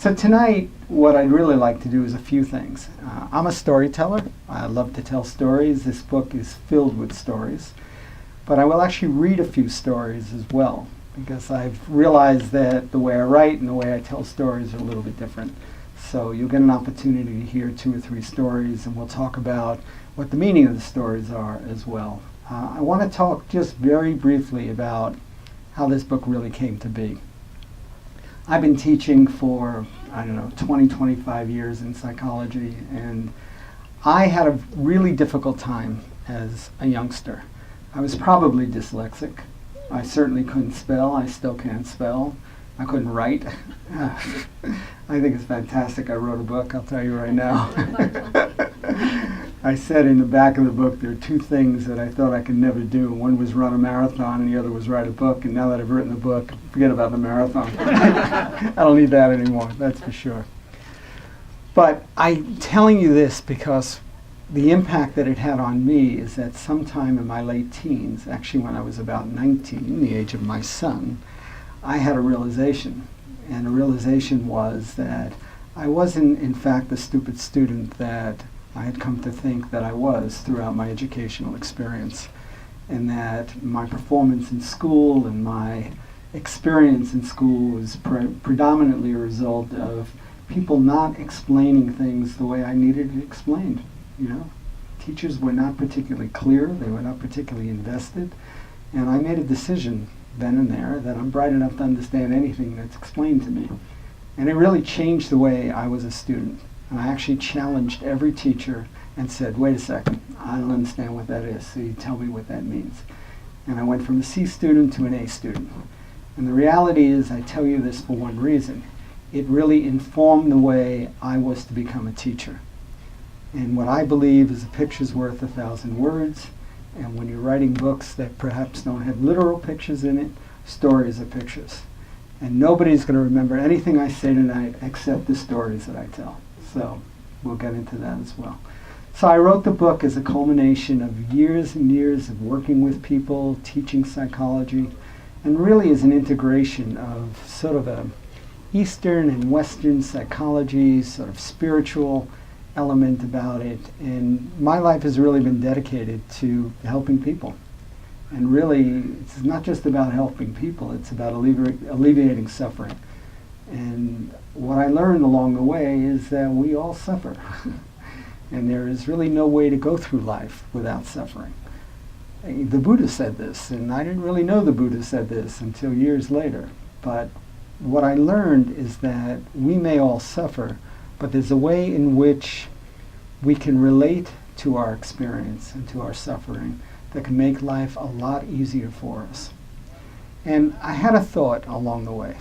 So tonight, what I'd really like to do is a few things. I'm a storyteller. I love to tell stories. This book is filled with stories. But I will actually read a few stories as well, because I've realized that the way I write and the way I tell stories are a little bit different. So you'll get an opportunity to hear 2 or 3 stories, and we'll talk about what the meaning of the stories are as well. I want to talk just very briefly about how this book really came to be. I've been teaching for, 20, 25 years in psychology, and I had a really difficult time as a youngster. I was probably dyslexic. I certainly couldn't spell. I still can't spell. I couldn't write. I think it's fantastic I wrote a book, I'll tell you right now. I said in the back of the book there are 2 things that I thought I could never do. One was run a marathon and the other was write a book, and now that I've written a book, forget about the marathon. I don't need that anymore, that's for sure. But I'm telling you this because the impact that it had on me is that sometime in my late teens, actually when I was about 19, the age of my son, I had a realization. And the realization was that I wasn't, in fact, the stupid student that I had come to think that I was throughout my educational experience. And that my performance in school and my experience in school was predominantly a result of people not explaining things the way I needed it explained. Teachers were not particularly clear, they were not particularly invested, and I made a decision then and there that I'm bright enough to understand anything that's explained to me. And it really changed the way I was a student. And I actually challenged every teacher and said, wait a second, I don't understand what that is, so you tell me what that means. And I went from a C student to an A student. And the reality is, I tell you this for one reason. It really informed the way I was to become a teacher. And what I believe is a picture's worth 1,000 words. And when you're writing books that perhaps don't have literal pictures in it, stories are pictures. And nobody's going to remember anything I say tonight except the stories that I tell. So we'll get into that as well. So I wrote the book as a culmination of years and years of working with people, teaching psychology, and really as an integration of sort of a Eastern and Western psychology, sort of spiritual element about it. And my life has really been dedicated to helping people. And really, it's not just about helping people, it's about alleviating suffering. And what I learned along the way is that we all suffer. And there is really no way to go through life without suffering. The Buddha said this, and I didn't really know the Buddha said this until years later. But what I learned is that we may all suffer, but there's a way in which we can relate to our experience and to our suffering that can make life a lot easier for us. And I had a thought along the way.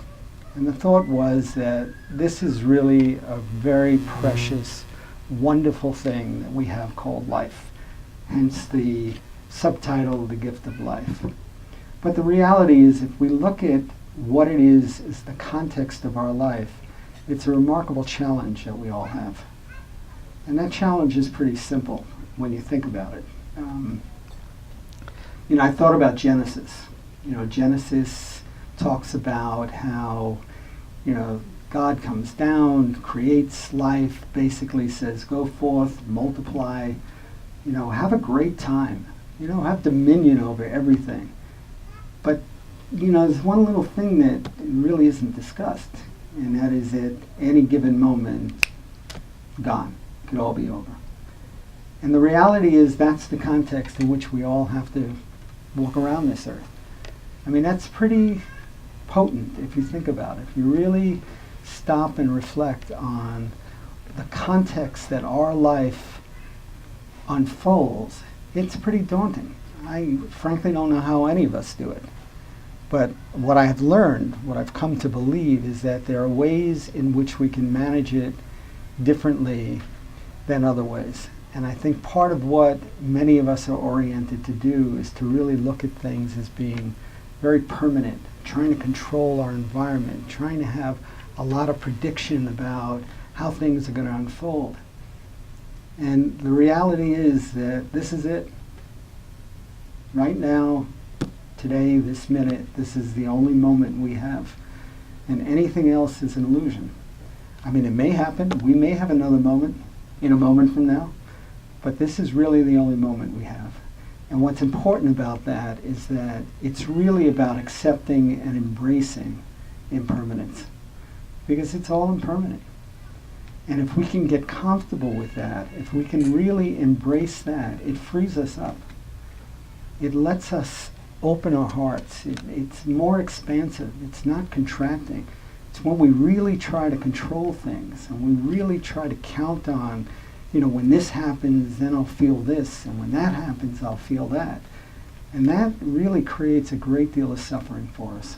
And the thought was that this is really a very precious, wonderful thing that we have called life. Hence the subtitle, The Gift of Life. But the reality is, if we look at what it is the context of our life, it's a remarkable challenge that we all have. And that challenge is pretty simple when you think about it. I thought about Genesis. Genesis talks about how, God comes down, creates life, basically says, go forth, multiply, have a great time, have dominion over everything. But, there's one little thing that really isn't discussed, and that is at any given moment, gone. It could all be over. And the reality is that's the context in which we all have to walk around this earth. I mean, that's pretty potent if you think about it. If you really stop and reflect on the context that our life unfolds, it's pretty daunting. I frankly don't know how any of us do it. But what I have learned, what I've come to believe, is that there are ways in which we can manage it differently than other ways. And I think part of what many of us are oriented to do is to really look at things as being very permanent, trying to control our environment, trying to have a lot of prediction about how things are going to unfold. And the reality is that this is it. Right now, today, this minute, this is the only moment we have. And anything else is an illusion. I mean, it may happen. We may have another moment in a moment from now, but this is really the only moment we have. And what's important about that is that it's really about accepting and embracing impermanence, because it's all impermanent. And if we can get comfortable with that, if we can really embrace that, it frees us up. It lets us open our hearts. It's more expansive. It's not contracting. It's when we really try to control things and we really try to count on, when this happens, then I'll feel this, and when that happens, I'll feel that. And that really creates a great deal of suffering for us.